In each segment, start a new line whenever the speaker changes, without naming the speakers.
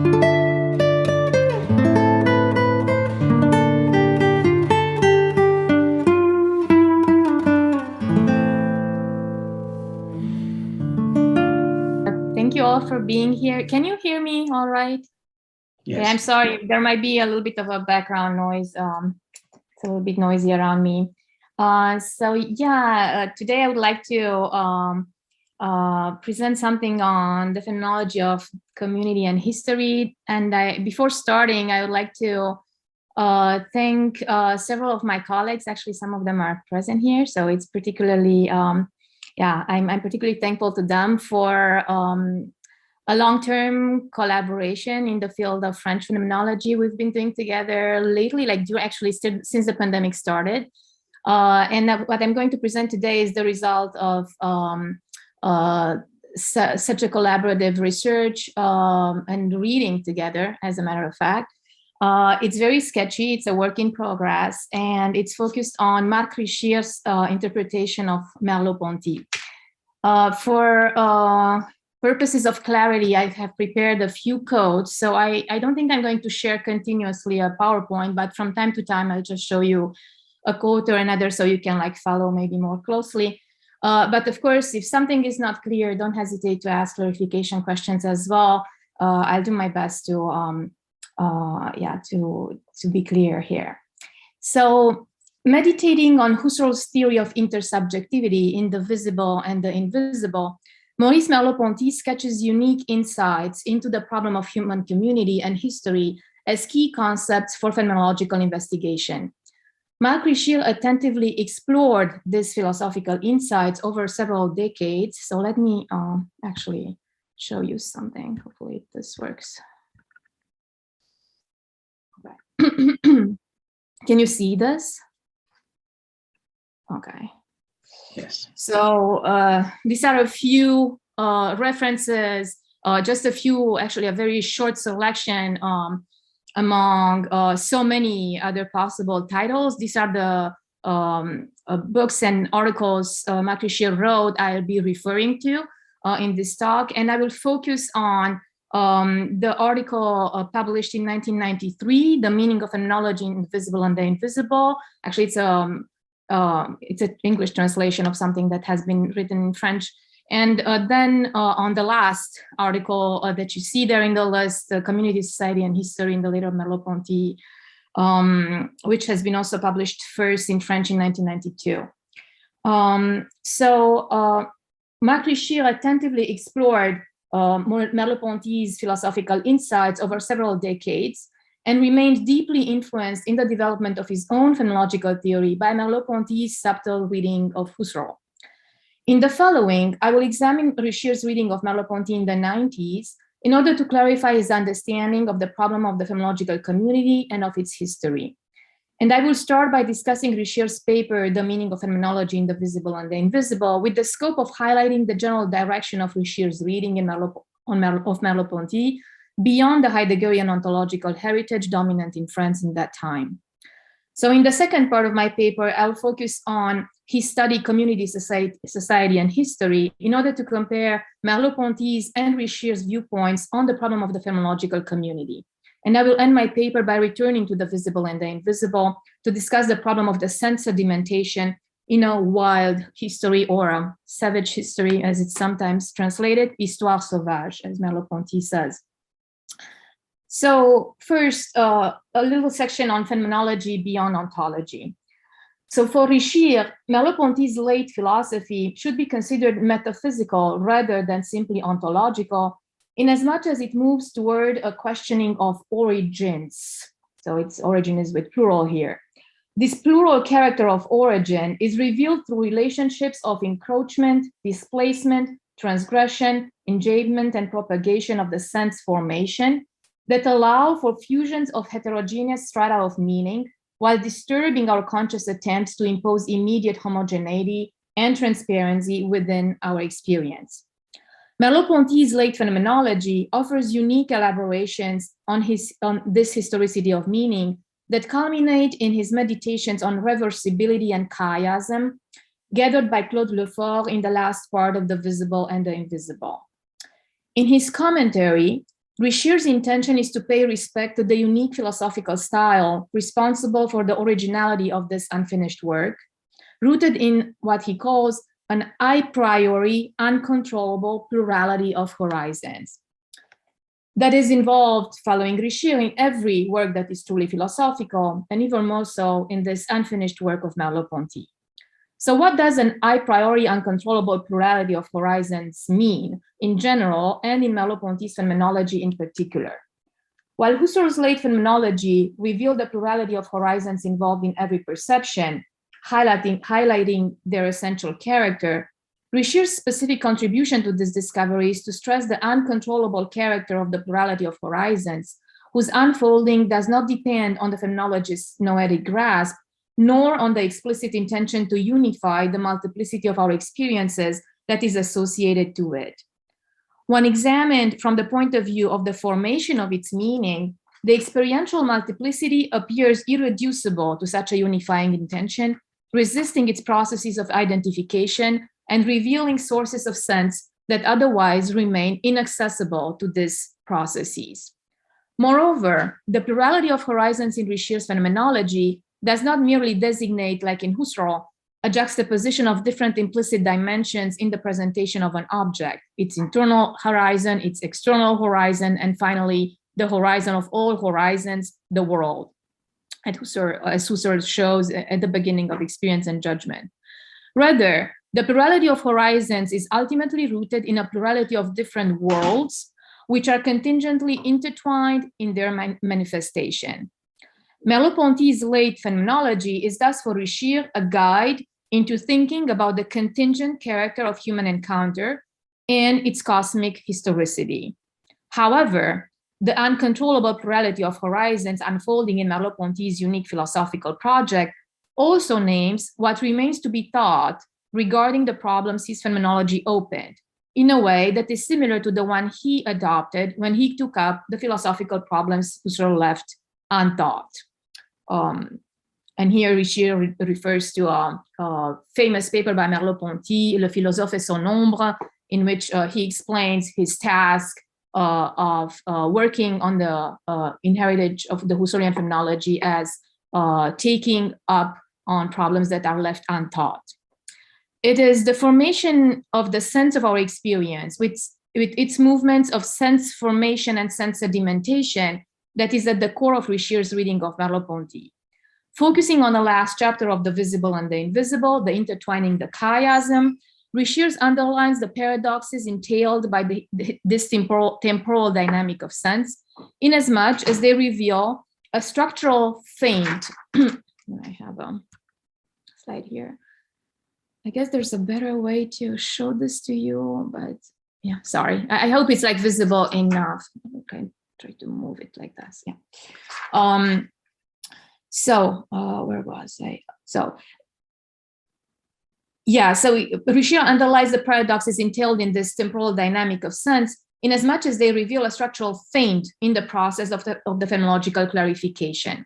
Thank you all for being here. Can you hear me all right?
Yes.
Okay, I'm sorry, there might be a little bit of a background noise. It's a little bit noisy around me. Today I would like to present something on the phenomenology of community and history. And before starting, I would like to thank several of my colleagues. Actually, some of them are present here. So it's particularly, I'm particularly thankful to them for a long-term collaboration in the field of French phenomenology we've been doing together lately, since the pandemic started. What I'm going to present today is the result of such a collaborative research and reading together, as a matter of fact. It's very sketchy, it's a work in progress, and it's focused on Marc Richier's interpretation of Merleau-Ponty. For purposes of clarity, I have prepared a few codes, so I don't think I'm going to share continuously a PowerPoint, but from time to time, I'll just show you a quote or another so you can follow maybe more closely. But of course, if something is not clear, don't hesitate to ask clarification questions as well. I'll do my best to be clear here. So meditating on Husserl's theory of intersubjectivity in the visible and the invisible, Maurice Merleau-Ponty sketches unique insights into the problem of human community and history as key concepts for phenomenological investigation. Marc Richier attentively explored these philosophical insights over several decades. So let me actually show you something. Hopefully this works. Okay. Can you see this? Okay.
Yes.
So these are a few references, just a few, actually a very short selection among so many other possible titles. These are the books and articles Marc Richier wrote I'll be referring to in this talk, and I will focus on the article published in 1993, The Meaning of Phenomenology in the Visible and the Invisible. Actually, it's an English translation of something that has been written in French. And then on the last article that you see there in the list, Community, Society, and History in the Later Merleau-Ponty, which has been also published first in French in 1992. Marc Richier attentively explored Merleau-Ponty's philosophical insights over several decades and remained deeply influenced in the development of his own phenomenological theory by Merleau-Ponty's subtle reading of Husserl. In the following, I will examine Richier's reading of Merleau-Ponty in the 90s in order to clarify his understanding of the problem of the phenomenological community and of its history. And I will start by discussing Richier's paper, The Meaning of Phenomenology in the Visible and the Invisible, with the scope of highlighting the general direction of Richier's reading of Merleau-Ponty beyond the Heideggerian ontological heritage dominant in France in that time. So in the second part of my paper, I'll focus on his study Community, Society, and History in order to compare Merleau-Ponty's and Richier's viewpoints on the problem of the phenomenological community. And I will end my paper by returning to the visible and the invisible to discuss the problem of the sense sedimentation in a wild history or a savage history, as it's sometimes translated, histoire sauvage, as Merleau-Ponty says. So first, a little section on phenomenology beyond ontology. So for Richier, Merleau-Ponty's late philosophy should be considered metaphysical rather than simply ontological, in as much as it moves toward a questioning of origins. So its origin is with plural here. This plural character of origin is revealed through relationships of encroachment, displacement, transgression, enjambment, and propagation of the sense formation that allow for fusions of heterogeneous strata of meaning while disturbing our conscious attempts to impose immediate homogeneity and transparency within our experience. Merleau-Ponty's late phenomenology offers unique elaborations on this historicity of meaning that culminate in his meditations on reversibility and chiasm, gathered by Claude Lefort in the last part of The Visible and the Invisible. In his commentary, Revie's intention is to pay respect to the unique philosophical style responsible for the originality of this unfinished work, rooted in what he calls an a priori uncontrollable plurality of horizons that is involved, following Revie, in every work that is truly philosophical, and even more so in this unfinished work of Merleau-Ponty. So what does an a priori uncontrollable plurality of horizons mean in general and in Merleau-Ponty's phenomenology in particular? While Husserl's late phenomenology revealed the plurality of horizons involved in every perception, highlighting their essential character, Revie's specific contribution to this discovery is to stress the uncontrollable character of the plurality of horizons, whose unfolding does not depend on the phenomenologist's noetic grasp, nor on the explicit intention to unify the multiplicity of our experiences that is associated to it. When examined from the point of view of the formation of its meaning, the experiential multiplicity appears irreducible to such a unifying intention, resisting its processes of identification and revealing sources of sense that otherwise remain inaccessible to these processes. Moreover, the plurality of horizons in Revie's phenomenology does not merely designate, like in Husserl, a juxtaposition of different implicit dimensions in the presentation of an object, its internal horizon, its external horizon, and finally, the horizon of all horizons, the world, as Husserl shows at the beginning of Experience and Judgment. Rather, the plurality of horizons is ultimately rooted in a plurality of different worlds, which are contingently intertwined in their manifestation. Merleau-Ponty's late phenomenology is thus for Revie a guide into thinking about the contingent character of human encounter and its cosmic historicity. However, the uncontrollable plurality of horizons unfolding in Merleau-Ponty's unique philosophical project also names what remains to be thought regarding the problems his phenomenology opened, in a way that is similar to the one he adopted when he took up the philosophical problems Husserl left unthought. And here Revie refers to a famous paper by Merleau-Ponty, Le philosophe et son ombre, in which he explains his task of working on the inheritance of the Husserlian phenomenology as taking up on problems that are left unthought. It is the formation of the sense of our experience with its movements of sense formation and sense sedimentation that is at the core of Revie's reading of Merleau-Ponty. Focusing on the last chapter of the visible and the invisible, the intertwining the chiasm, Revie underlines the paradoxes entailed by this temporal dynamic of sense, inasmuch as they reveal a structural feint. I have a slide here. I guess there's a better way to show this to you, but yeah, sorry. I hope it's like visible enough. Okay, try to move it like this. Yeah. Where was I? So Revie underlies the paradoxes entailed in this temporal dynamic of sense, in as much as they reveal a structural feint in the process of the phenomenological clarification.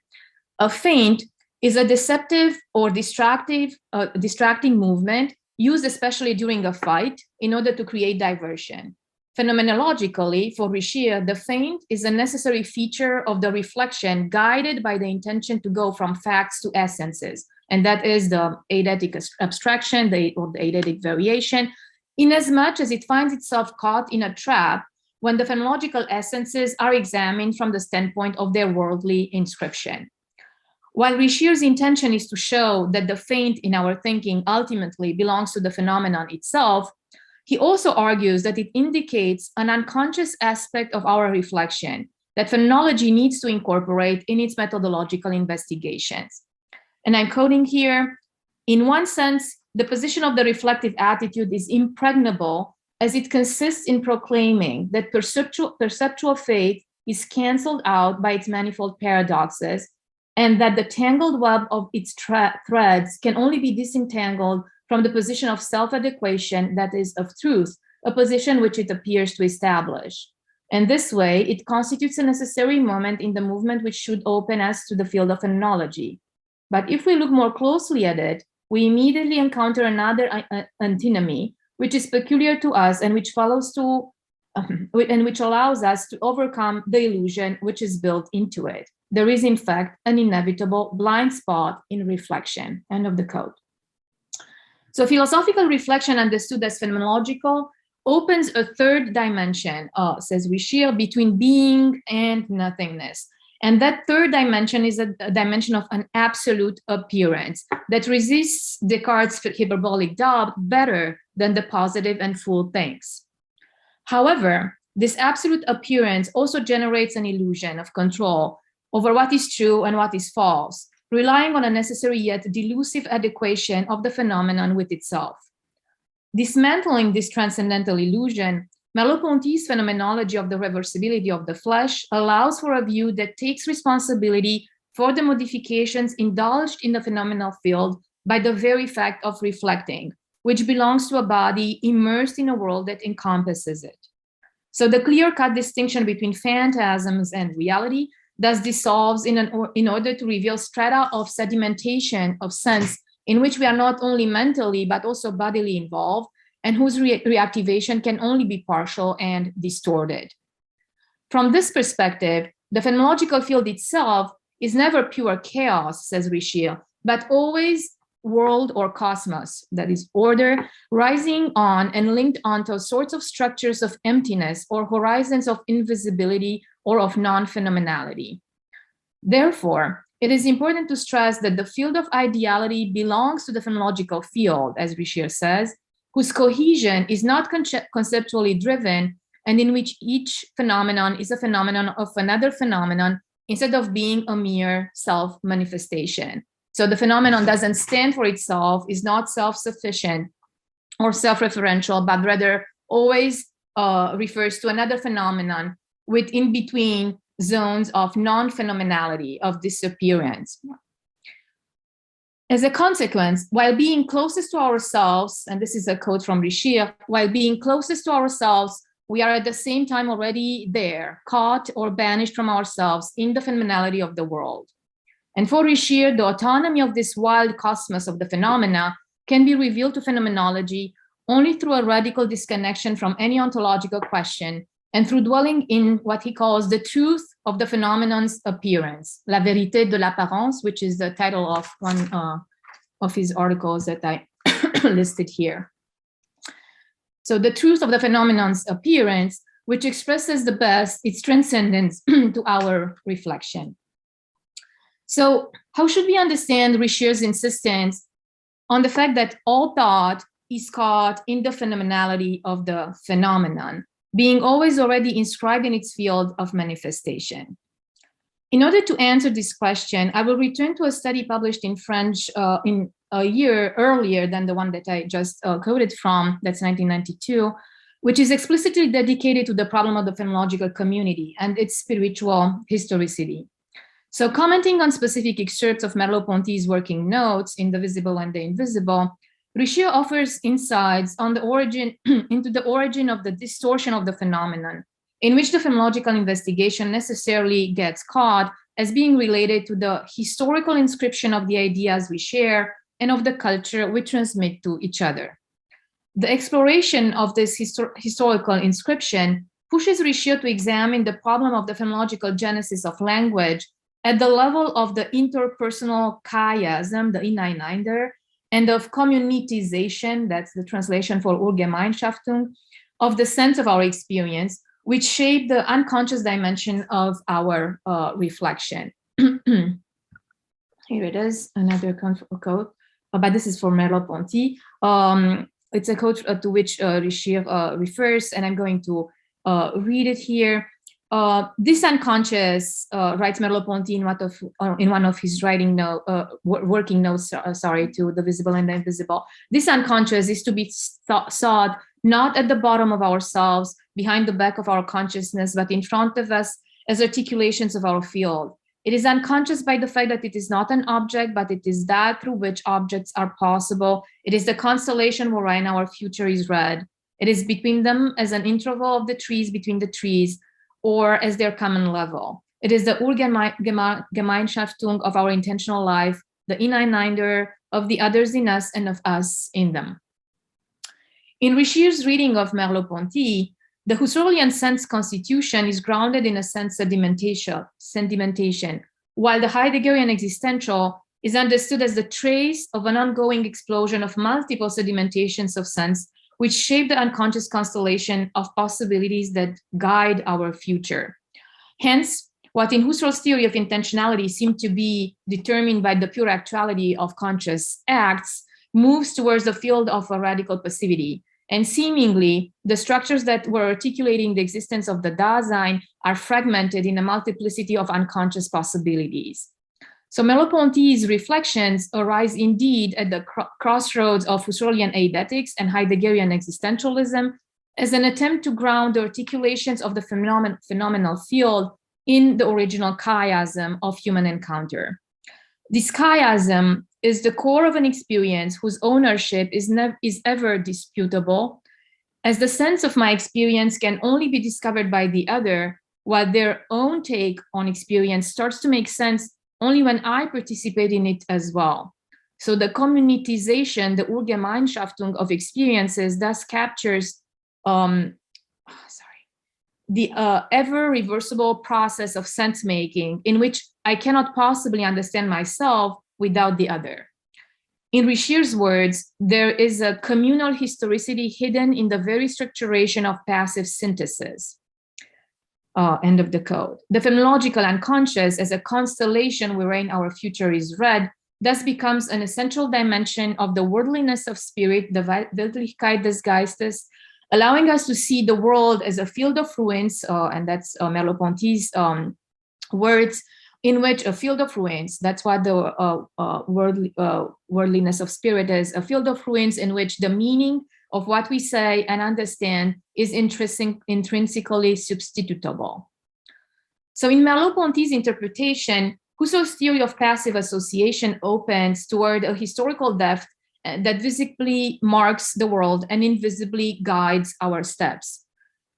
A feint is a deceptive or distracting movement used especially during a fight in order to create diversion. Phenomenologically, for Revie, the feint is a necessary feature of the reflection guided by the intention to go from facts to essences, and that is the eidetic abstraction, or the eidetic variation, inasmuch as it finds itself caught in a trap when the phenomenological essences are examined from the standpoint of their worldly inscription. While Revie's intention is to show that the feint in our thinking ultimately belongs to the phenomenon itself, he also argues that it indicates an unconscious aspect of our reflection that phenomenology needs to incorporate in its methodological investigations. And I'm quoting here, in one sense, the position of the reflective attitude is impregnable as it consists in proclaiming that perceptual faith is canceled out by its manifold paradoxes, and that the tangled web of its threads can only be disentangled from the position of self-adequation, that is, of truth, a position which it appears to establish. And this way, it constitutes a necessary moment in the movement which should open us to the field of phenomenology. But if we look more closely at it, we immediately encounter another antinomy, which is peculiar to us and which follows to and which allows us to overcome the illusion which is built into it. There is, in fact, an inevitable blind spot in reflection. End of the quote. So philosophical reflection, understood as phenomenological, opens a third dimension, says Revije, between being and nothingness. And that third dimension is a dimension of an absolute appearance that resists Descartes' hyperbolic doubt better than the positive and full things. However, this absolute appearance also generates an illusion of control over what is true and what is false, relying on a necessary yet delusive adequation of the phenomenon with itself. Dismantling this transcendental illusion, Merleau-Ponty's phenomenology of the reversibility of the flesh allows for a view that takes responsibility for the modifications indulged in the phenomenal field by the very fact of reflecting, which belongs to a body immersed in a world that encompasses it. So the clear-cut distinction between phantasms and reality thus dissolves in order to reveal strata of sedimentation of sense in which we are not only mentally but also bodily involved, and whose reactivation can only be partial and distorted. From this perspective, the phenomenological field itself is never pure chaos, says Revije, but always world or cosmos, that is order, rising on and linked onto sorts of structures of emptiness or horizons of invisibility or of non-phenomenality. Therefore, it is important to stress that the field of ideality belongs to the phenomenological field, as Revije says, whose cohesion is not conceptually driven, and in which each phenomenon is a phenomenon of another phenomenon instead of being a mere self-manifestation. So the phenomenon doesn't stand for itself, is not self-sufficient or self-referential, but rather always refers to another phenomenon with in-between zones of non-phenomenality, of disappearance. As a consequence, while being closest to ourselves, and this is a quote from Revije, while being closest to ourselves, we are at the same time already there, caught or banished from ourselves in the phenomenality of the world. And for Revije, the autonomy of this wild cosmos of the phenomena can be revealed to phenomenology only through a radical disconnection from any ontological question and through dwelling in what he calls the truth of the phenomenon's appearance, la vérité de l'apparence, which is the title of one of his articles that I listed here. So the truth of the phenomenon's appearance, which expresses the best its transcendence to our reflection. So how should we understand Revije's insistence on the fact that all thought is caught in the phenomenality of the phenomenon, being always already inscribed in its field of manifestation? In order to answer this question, I will return to a study published in French in a year earlier than the one that I just quoted from, that's 1992, which is explicitly dedicated to the problem of the phenomenological community and its spiritual historicity. So commenting on specific excerpts of Merleau-Ponty's working notes in The Visible and the Invisible, Revije offers insights on the origin into the origin of the distortion of the phenomenon, in which the phenomenological investigation necessarily gets caught as being related to the historical inscription of the ideas we share and of the culture we transmit to each other. The exploration of this historical inscription pushes Revije to examine the problem of the phenomenological genesis of language at the level of the interpersonal chiasm, the Ineinder, and of communitization, that's the translation for Urgemeinschaftung, of the sense of our experience, which shape the unconscious dimension of our reflection. Here it is, another quote, but this is for Merleau-Ponty. It's a quote to which Revije refers, and I'm going to read it here. This unconscious, writes Merleau-Ponty in one of his working notes, to The Visible and the Invisible. This unconscious is to be sought not at the bottom of ourselves, behind the back of our consciousness, but in front of us as articulations of our field. It is unconscious by the fact that it is not an object, but it is that through which objects are possible. It is the constellation wherein our future is read. It is between them as an interval of the trees between the trees, or as their common level. It is the Urgemeinschaftung of our intentional life, the Ineinder of the others in us and of us in them. In Revije's reading of Merleau-Ponty, The Husserlian sense constitution is grounded in a sense sedimentation, while the Heideggerian existential is understood as the trace of an ongoing explosion of multiple sedimentations of sense, which shape the unconscious constellation of possibilities that guide our future. Hence, what in Husserl's theory of intentionality seemed to be determined by the pure actuality of conscious acts moves towards the field of a radical passivity. And seemingly, the structures that were articulating the existence of the Dasein are fragmented in a multiplicity of unconscious possibilities. So Merleau-Ponty's reflections arise indeed at the crossroads of Husserlian aidetics and Heideggerian existentialism as an attempt to ground the articulations of the phenomenal field in the original chiasm of human encounter. This chiasm is the core of an experience whose ownership is ever disputable, as the sense of my experience can only be discovered by the other, while their own take on experience starts to make sense only when I participate in it as well. So the communitization, the Urgemeinschaftung of experiences thus captures the ever reversible process of sense making in which I cannot possibly understand myself without the other. In Richier's words, there is a communal historicity hidden in the very structuration of passive synthesis. End of the quote. The phenomenological unconscious as a constellation wherein our future is read thus becomes an essential dimension of the worldliness of spirit, the Weltlichkeit des Geistes, allowing us to see the world as a field of ruins, and that's Merleau-Ponty's words, in which a field of ruins, that's what the worldliness of spirit is, a field of ruins in which the meaning of what we say and understand is intrinsically substitutable. So in Merleau-Ponty's interpretation, Husserl's theory of passive association opens toward a historical depth that visibly marks the world and invisibly guides our steps.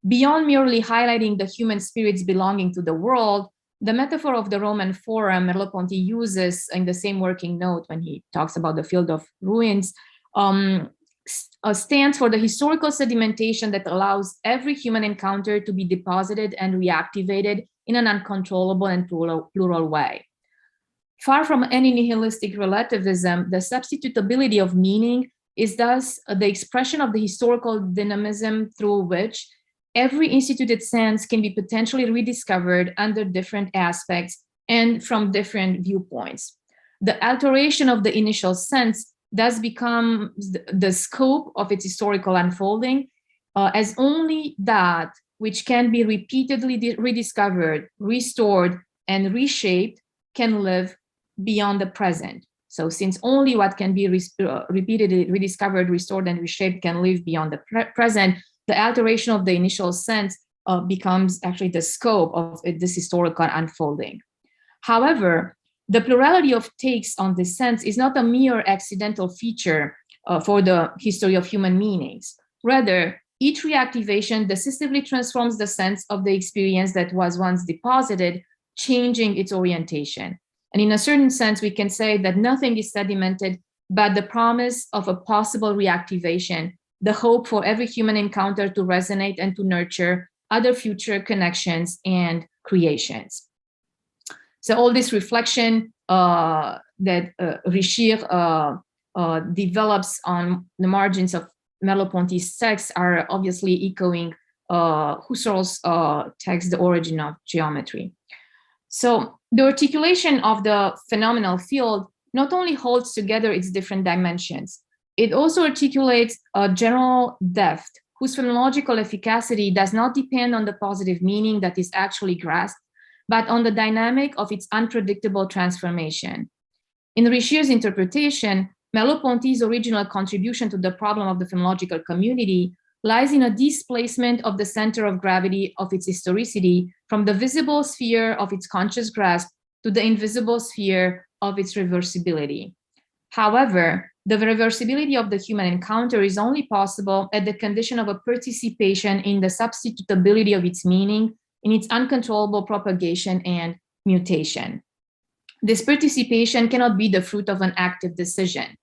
Beyond merely highlighting the human spirits belonging to the world, the metaphor of the Roman Forum Merleau-Ponty uses in the same working note when he talks about the field of ruins, stands for the historical sedimentation that allows every human encounter to be deposited and reactivated in an uncontrollable and plural way. Far from any nihilistic relativism, the substitutability of meaning is thus the expression of the historical dynamism through which every instituted sense can be potentially rediscovered under different aspects and from different viewpoints. The alteration of the initial sense thus becomes the scope of its historical unfolding as only that which can be repeatedly rediscovered, restored, and reshaped can live beyond the present. So since only what can be repeatedly rediscovered, restored, and reshaped can live beyond the present, the alteration of the initial sense becomes actually the scope of this historical unfolding. However, the plurality of takes on this sense is not a mere accidental feature for the history of human meanings. Rather, each reactivation decisively transforms the sense of the experience that was once deposited, changing its orientation. And in a certain sense, we can say that nothing is sedimented but the promise of a possible reactivation, the hope for every human encounter to resonate and to nurture other future connections and creations. So all this reflection that Richier develops on the margins of Merleau-Ponty's text are obviously echoing Husserl's text, The Origin of Geometry. So the articulation of the phenomenal field not only holds together its different dimensions, it also articulates a general depth whose phenomenological efficacy does not depend on the positive meaning that is actually grasped, but on the dynamic of its unpredictable transformation. In Richier's interpretation, Merleau-Ponty's original contribution to the problem of the phenomenological community lies in a displacement of the center of gravity of its historicity from the visible sphere of its conscious grasp to the invisible sphere of its reversibility. However, the reversibility of the human encounter is only possible at the condition of a participation in the substitutability of its meaning, in its uncontrollable propagation and mutation. This participation cannot be the fruit of an active decision.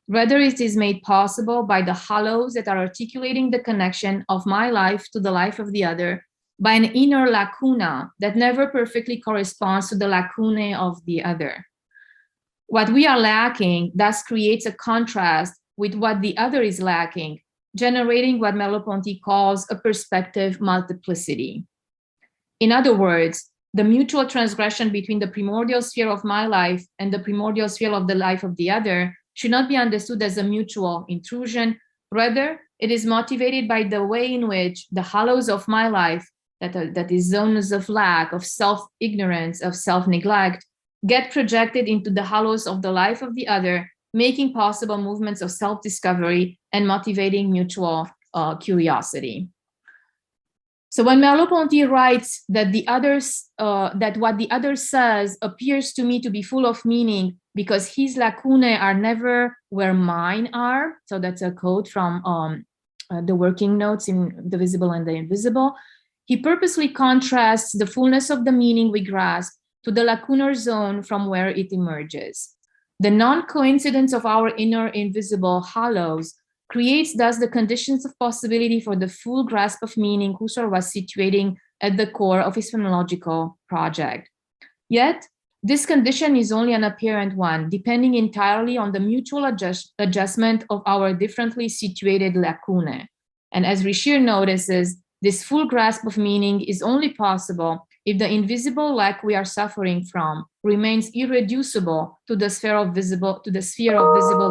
Rather, it is made possible by the hollows that are articulating the connection of my life to the life of the other, by an inner lacuna that never perfectly corresponds to the lacunae of the other. What we are lacking thus creates a contrast with what the other is lacking, generating what Merleau-Ponty calls a perspective multiplicity. In other words, the mutual transgression between the primordial sphere of my life and the primordial sphere of the life of the other should not be understood as a mutual intrusion. Rather, it is motivated by the way in which the hollows of my life, that is zones of lack, of self-ignorance, of self-neglect, get projected into the hollows of the life of the other, making possible movements of self-discovery and motivating mutual curiosity. So when Merleau-Ponty writes that that what the other says appears to me to be full of meaning because his lacunae are never where mine are, so that's a quote from the working notes in The Visible and the Invisible, he purposely contrasts the fullness of the meaning we grasp to the lacunar zone from where it emerges. The non-coincidence of our inner invisible hollows creates thus the conditions of possibility for the full grasp of meaning Husserl was situating at the core of his phenomenological project. Yet, this condition is only an apparent one, depending entirely on the mutual adjustment of our differently situated lacunae. And as Revije notices, this full grasp of meaning is only possible if the invisible lack we are suffering from remains irreducible to the sphere of visible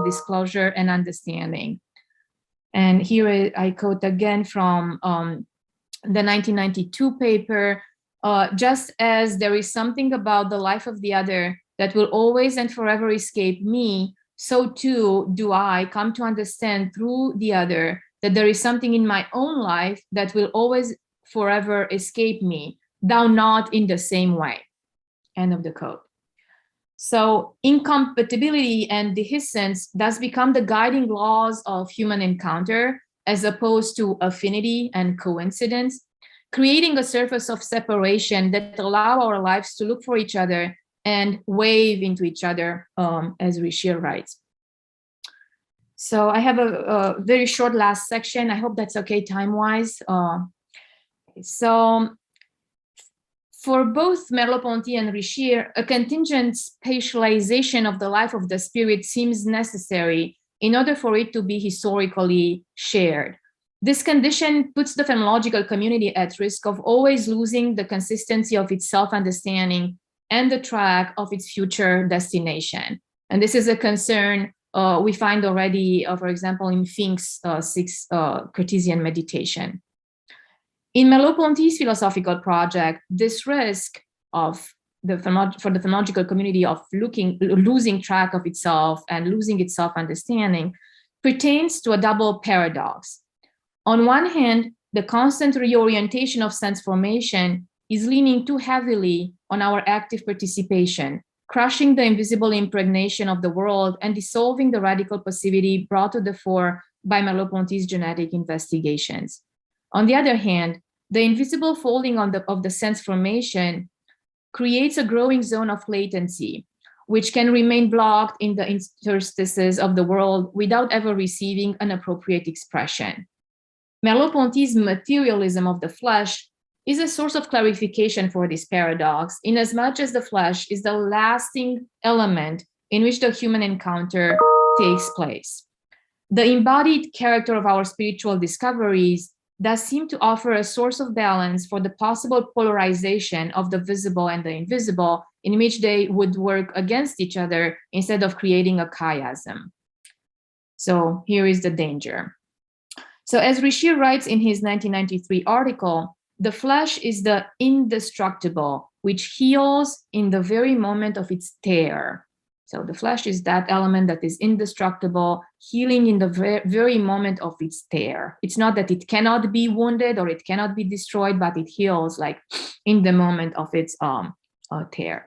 disclosure and understanding. And here I quote again from the 1992 paper, just as there is something about the life of the other that will always and forever escape me, so too do I come to understand through the other that there is something in my own life that will always forever escape me, though not in the same way. End of the quote. So incompatibility and dehiscence thus become the guiding laws of human encounter, as opposed to affinity and coincidence, creating a surface of separation that allow our lives to look for each other and wave into each other, as Revije writes. So I have a very short last section. I hope that's okay time-wise. So for both Merleau-Ponty and Revije, a contingent spatialization of the life of the spirit seems necessary in order for it to be historically shared. This condition puts the phenomenological community at risk of always losing the consistency of its self-understanding and the track of its future destination. And this is a concern we find already, for example, in Fink's 6 Cartesian meditation. In Merleau-Ponty's philosophical project, this risk of for the phenomenological community of losing track of itself and losing its self-understanding pertains to a double paradox. On one hand, the constant reorientation of sense formation is leaning too heavily on our active participation, crushing the invisible impregnation of the world and dissolving the radical passivity brought to the fore by Merleau-Ponty's genetic investigations. On the other hand, the invisible folding of the sense formation creates a growing zone of latency, which can remain blocked in the interstices of the world without ever receiving an appropriate expression. Merleau-Ponty's materialism of the flesh is a source of clarification for this paradox, inasmuch as the flesh is the lasting element in which the human encounter takes place. The embodied character of our spiritual discoveries does seem to offer a source of balance for the possible polarization of the visible and the invisible, in which they would work against each other instead of creating a chiasm. So here is the danger. So as Revije writes in his 1993 article, the flesh is the indestructible, which heals in the very moment of its tear. So the flesh is that element that is indestructible, healing in the very moment of its tear. It's not that it cannot be wounded or it cannot be destroyed, but it heals like in the moment of its tear.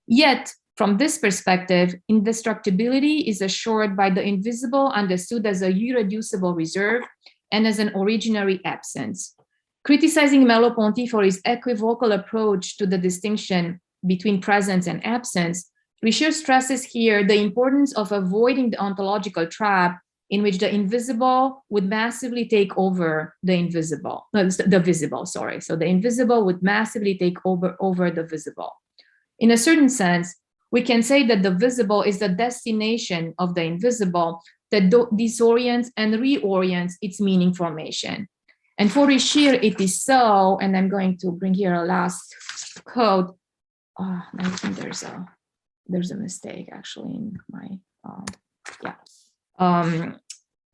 Yet, from this perspective, indestructibility is assured by the invisible understood as a irreducible reserve and as an originary absence. Criticizing Merleau-Ponty for his equivocal approach to the distinction between presence and absence, Revije stresses here the importance of avoiding the ontological trap in which the invisible would massively take over the invisible, the visible, sorry. So the invisible would massively take over the visible. In a certain sense, we can say that the visible is the destination of the invisible that disorients and reorients its meaning formation. And for Revije, it is so, and I'm going to bring here a last quote. I think there's a mistake actually in my,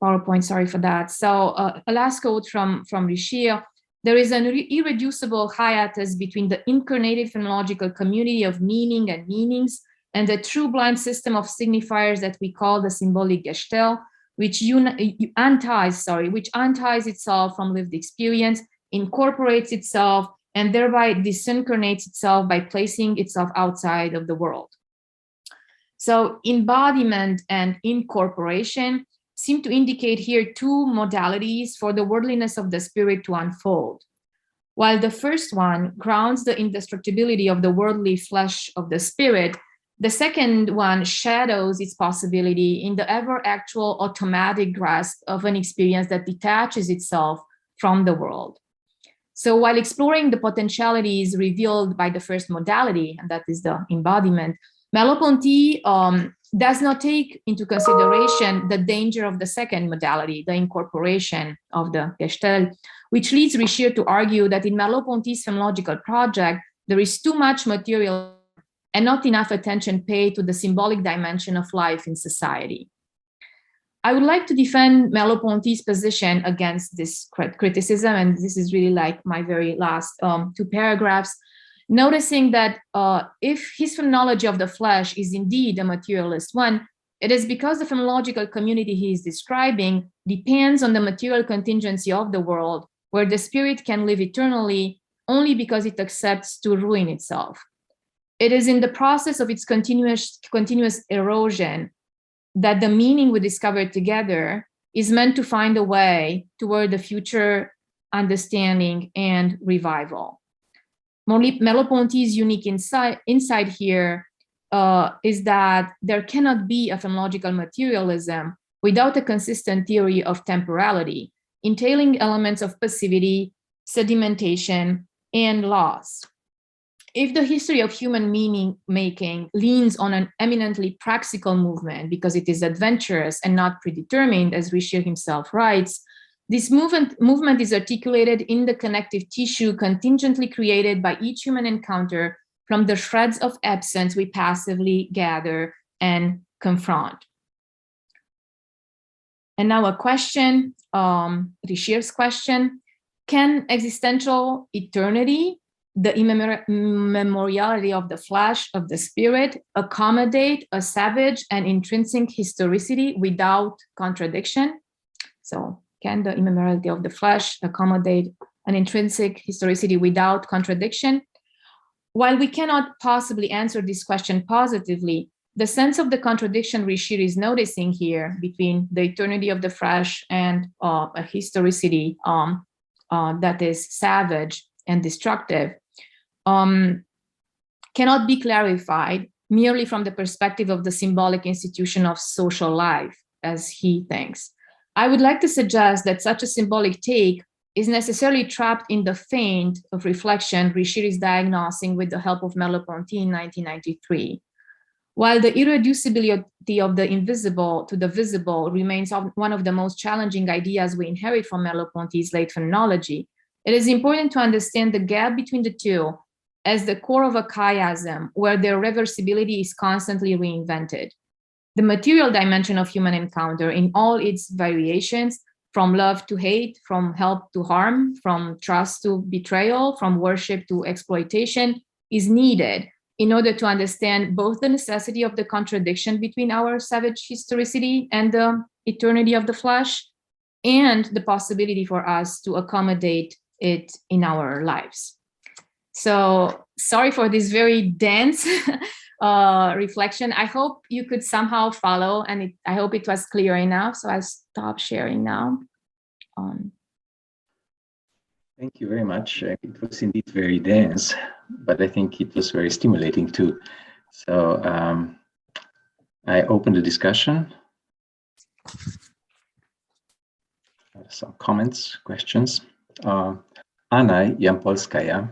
PowerPoint, sorry for that. So a last quote from Revije. There is an irreducible hiatus between the incarnated phenomenological community of meaning and meanings and the true blind system of signifiers that we call the symbolic gestalt, which unties itself from lived experience, incorporates itself, and thereby disincarnates itself by placing itself outside of the world. So embodiment and incorporation seem to indicate here two modalities for the worldliness of the spirit to unfold. While the first one grounds the indestructibility of the worldly flesh of the spirit, the second one shadows its possibility in the ever-actual automatic grasp of an experience that detaches itself from the world. So while exploring the potentialities revealed by the first modality, and that is the embodiment, Merleau-Ponty does not take into consideration the danger of the second modality, the incorporation of the Gestalt, which leads Revije to argue that in Merleau-Ponty's phenomenological project, there is too much material and not enough attention paid to the symbolic dimension of life in society. I would like to defend Merleau-Ponty's position against this criticism, and this is really like my very last two paragraphs, noticing that if his phenomenology of the flesh is indeed a materialist one, it is because the phenomenological community he is describing depends on the material contingency of the world, where the spirit can live eternally only because it accepts to ruin itself. It is in the process of its continuous erosion that the meaning we discover together is meant to find a way toward the future understanding and revival. Merleau-Ponty's unique insight here is that there cannot be a phenomenological materialism without a consistent theory of temporality, entailing elements of passivity, sedimentation, and loss. If the history of human meaning making leans on an eminently practical movement because it is adventurous and not predetermined, as Revije himself writes, this movement is articulated in the connective tissue contingently created by each human encounter from the shreds of absence we passively gather and confront. And now a question, Revije's question: can existential eternity, the immemoriality of the flesh, of the spirit, accommodate a savage and intrinsic historicity without contradiction? So, can the immemoriality of the flesh accommodate an intrinsic historicity without contradiction? While we cannot possibly answer this question positively, the sense of the contradiction Revije is noticing here between the eternity of the flesh and a historicity that is savage and destructive cannot be clarified merely from the perspective of the symbolic institution of social life, as he thinks. I would like to suggest that such a symbolic take is necessarily trapped in the feint of reflection Revije is diagnosing with the help of Merleau-Ponty in 1993. While the irreducibility of the invisible to the visible remains one of the most challenging ideas we inherit from Merleau-Ponty's late phenomenology, it is important to understand the gap between the two as the core of a chiasm where their reversibility is constantly reinvented. The material dimension of human encounter in all its variations, from love to hate, from help to harm, from trust to betrayal, from worship to exploitation, is needed in order to understand both the necessity of the contradiction between our savage historicity and the eternity of the flesh, and the possibility for us to accommodate it in our lives. So sorry for this very dense reflection. I hope you could somehow follow, and I hope it was clear enough. So I'll stop sharing now.
Thank you very much. It was indeed very dense, but I think it was very stimulating to So I open the discussion. Some comments, questions. Anna Jampolskaya.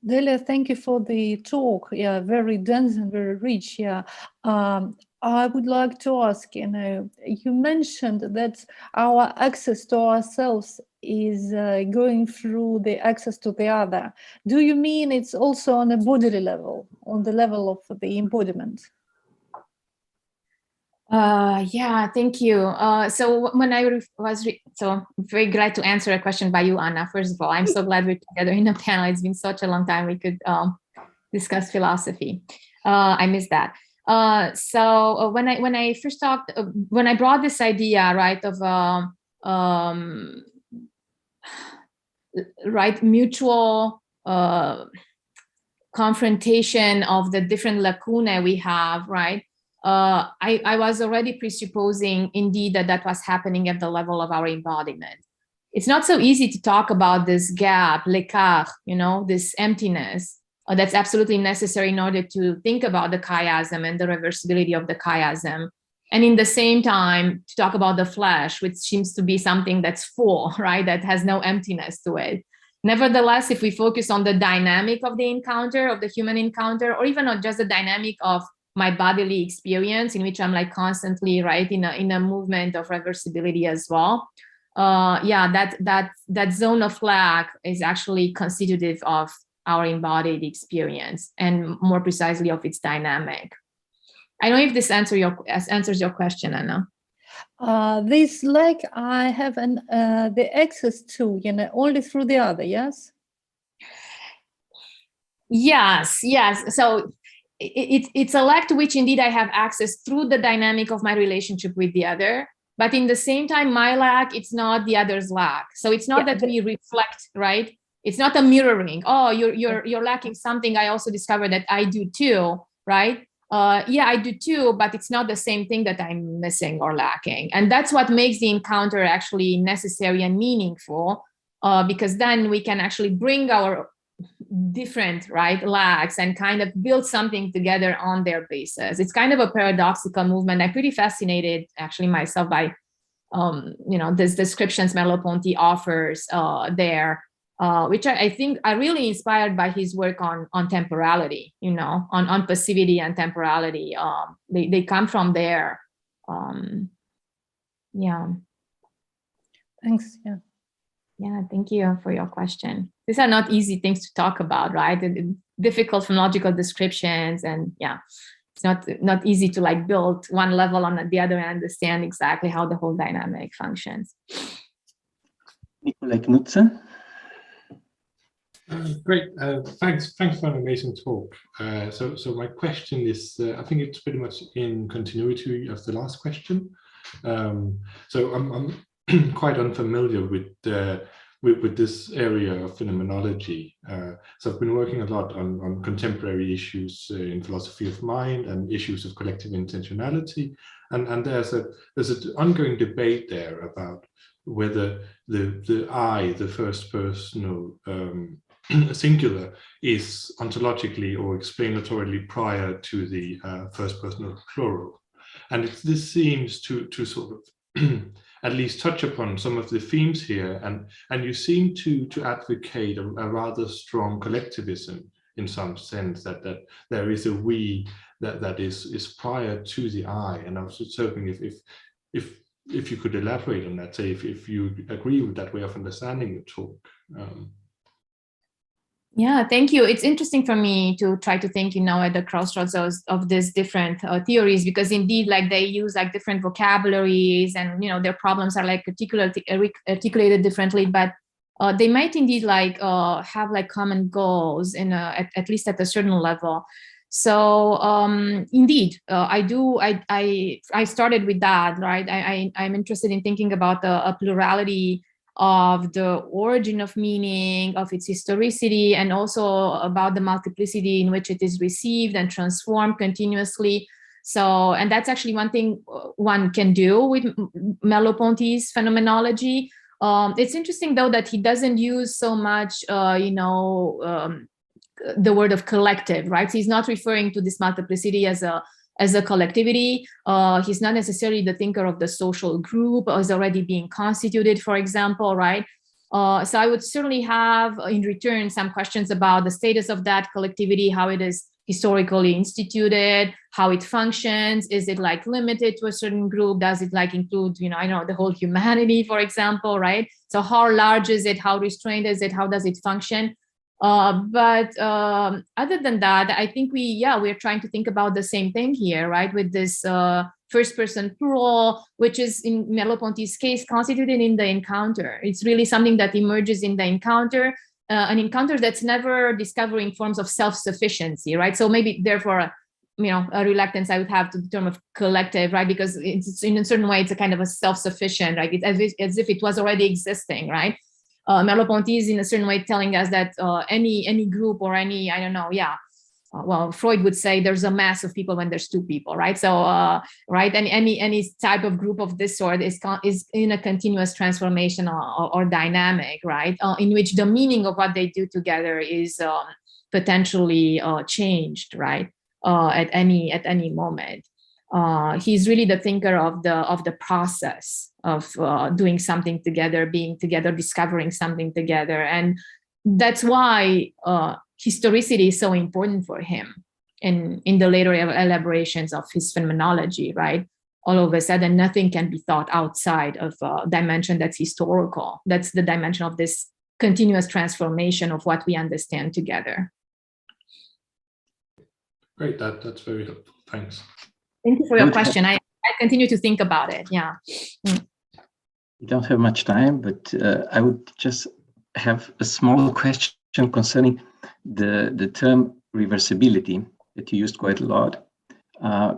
Delia, thank you for the talk. Yeah, very dense and very rich. Yeah, I would like to ask. You mentioned that our access to ourselves is going through the access to the other. Do you mean it's also on a bodily level, on the level of the embodiment?
Yeah, thank you. So when I was very glad to answer a question by you, Anna. First of all, I'm so glad we're together in a panel. It's been such a long time we could discuss philosophy. I missed that. So when I first talked, when I brought this idea, right, of right, mutual confrontation of the different lacunae we have, right? I was already presupposing indeed that was happening at the level of our embodiment. It's not so easy to talk about this gap, l'écart, this emptiness that's absolutely necessary in order to think about the chiasm and the reversibility of the chiasm. And in the same time, to talk about the flesh, which seems to be something that's full, right? That has no emptiness to it. Nevertheless, if we focus on the dynamic of the encounter, of the human encounter, or even on just the dynamic of my bodily experience, in which I'm like constantly, right, in a movement of reversibility as well. Yeah, that zone of lack is actually constitutive of our embodied experience, and more precisely of its dynamic. I don't know if this answers your question, Anna.
This lack I have the access to, only through the other, yes?
Yes. So it's a lack to which indeed I have access through the dynamic of my relationship with the other. But in the same time, my lack, it's not the other's lack. So it's not that we reflect, right? It's not a mirroring. Oh, you're lacking something. I also discovered that I do too, right? Yeah, I do too, but it's not the same thing that I'm missing or lacking. And that's what makes the encounter actually necessary and meaningful, because then we can actually bring our different, right, lacks and kind of build something together on their basis. It's kind of a paradoxical movement. I'm pretty fascinated actually myself by, these descriptions Merleau-Ponty offers there, which I think are really inspired by his work on temporality, on passivity and temporality. They come from there. Yeah.
Thanks. Yeah.
Yeah, thank you for your question. These are not easy things to talk about, right? And difficult phonological descriptions, and yeah, it's not easy to like build one level on the other and understand exactly how the whole dynamic functions.
Nikolai Knudsen.
Great, thanks for an amazing talk. So my question is, I think it's pretty much in continuity of the last question. So I'm quite unfamiliar with this area of phenomenology. So I've been working a lot on contemporary issues in philosophy of mind and issues of collective intentionality, and there's an ongoing debate there about whether the I, the first personal singular, is ontologically or explanatorily prior to the first personal plural. And this seems to sort of at least touch upon some of the themes here, and you seem to advocate a rather strong collectivism in some sense, that there is a we that is prior to the I. And I was just hoping if you could elaborate on that, say if you agree with that way of understanding the talk.
Yeah, thank you. It's interesting for me to try to think, at the crossroads of these different theories, because indeed, like they use like different vocabularies, and their problems are like articulated differently, but they might indeed like have like common goals in at least at a certain level. So indeed, I started with that, right? I'm interested in thinking about a plurality of the origin of meaning, of its historicity, and also about the multiplicity in which it is received and transformed continuously. So, and that's actually one thing one can do with Merleau-Ponty's phenomenology. It's interesting though that he doesn't use so much, the word of collective, right? So he's not referring to this multiplicity as a collectivity. He's not necessarily the thinker of the social group as already being constituted, for example, right? So I would certainly have in return some questions about the status of that collectivity, how it is historically instituted, how it functions. Is it like limited to a certain group? Does it like include, you know, I don't know, the whole humanity, for example, right? So how large is it? How restrained is it? How does it function? But other than that, I think we're trying to think about the same thing here, right? With this first person plural, which is in Merleau-Ponty's case constituted in the encounter. It's really something that emerges in the encounter, an encounter that's never discovering forms of self-sufficiency, right? So maybe therefore, you know, a reluctance I would have to the term of collective, right? Because it's in a certain way, it's a kind of a self-sufficient, right? It's as if it was already existing, right? Merleau-Ponty is in a certain way telling us that any group or any, I don't know, well, Freud would say there's a mass of people when there's two people, right? So, right, and any type of group of this sort is in a continuous transformation or dynamic, right? In which the meaning of what they do together is potentially changed, right? At any moment. He's really the thinker of the process of doing something together, being together, discovering something together, and that's why historicity is so important for him in the later elaborations of his phenomenology, right? All of a sudden, nothing can be thought outside of a dimension that's historical. That's the dimension of this continuous transformation of what we understand together.
Great, that's very helpful. Thanks.
Thank you for your question. I continue to think about it. Yeah.
We don't have much time, but I would just have a small question concerning the term reversibility that you used quite a lot,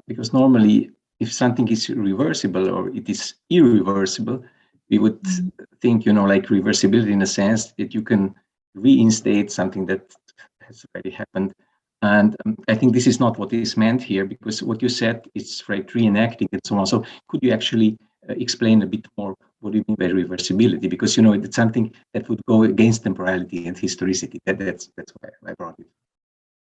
because normally if something is reversible or it is irreversible, we would think, you know, like reversibility in a sense that you can reinstate something that has already happened. And I think this is not what is meant here, because what you said is right, reenacting and so on. So could you actually explain a bit more what do you mean by reversibility? Because, you know, it's something that would go against temporality and historicity. That's why I brought it.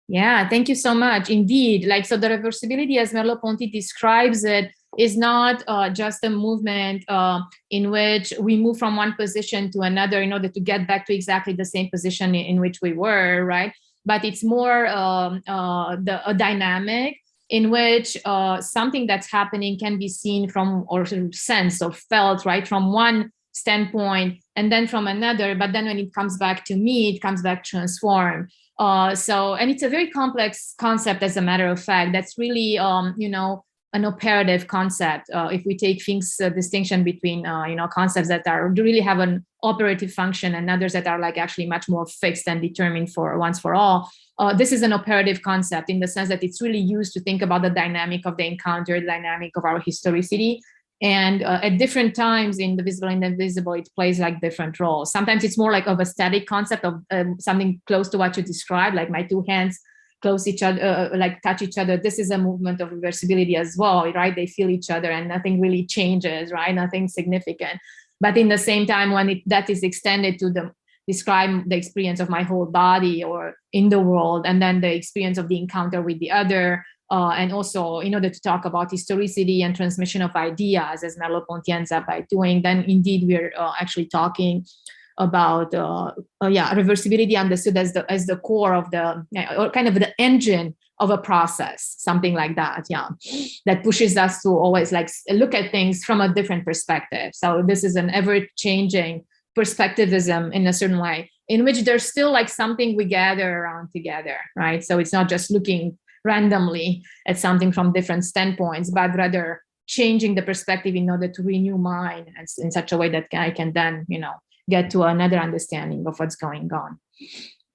Yeah, thank you so much. Indeed, like, so the reversibility as Merleau-Ponty describes it is not just a movement in which we move from one position to another in order to get back to exactly the same position in which we were, right? But it's more a dynamic in which something that's happening can be seen from, or sensed or felt, right, from one standpoint and then from another. But then when it comes back to me, it comes back transformed. And it's a very complex concept, as a matter of fact. That's really, you know, an operative concept. If we take Fink's distinction between, you know, concepts that really have an operative function and others that are like actually much more fixed and determined for once for all. This is an operative concept in the sense that it's really used to think about the dynamic of the encounter, the dynamic of our historicity. And at different times in the visible and invisible, it plays like different roles. Sometimes it's more like of a static concept of something close to what you described, like my two hands close each other, like touch each other. This is a movement of reversibility as well, right? They feel each other and nothing really changes, right? Nothing significant. But in the same time, when that is extended to describe the experience of my whole body or in the world, and then the experience of the encounter with the other, and also in order to talk about historicity and transmission of ideas, as Merleau-Ponty ends up by doing, then indeed we're actually talking about reversibility understood as the core of the, or kind of the engine of a process, something like that, that pushes us to always like look at things from a different perspective. So this is an ever-changing perspectivism in a certain way, in which there's still like something we gather around together, right? So it's not just looking randomly at something from different standpoints, but rather changing the perspective in order to renew mine in such a way that I can then, get to another understanding of what's going on.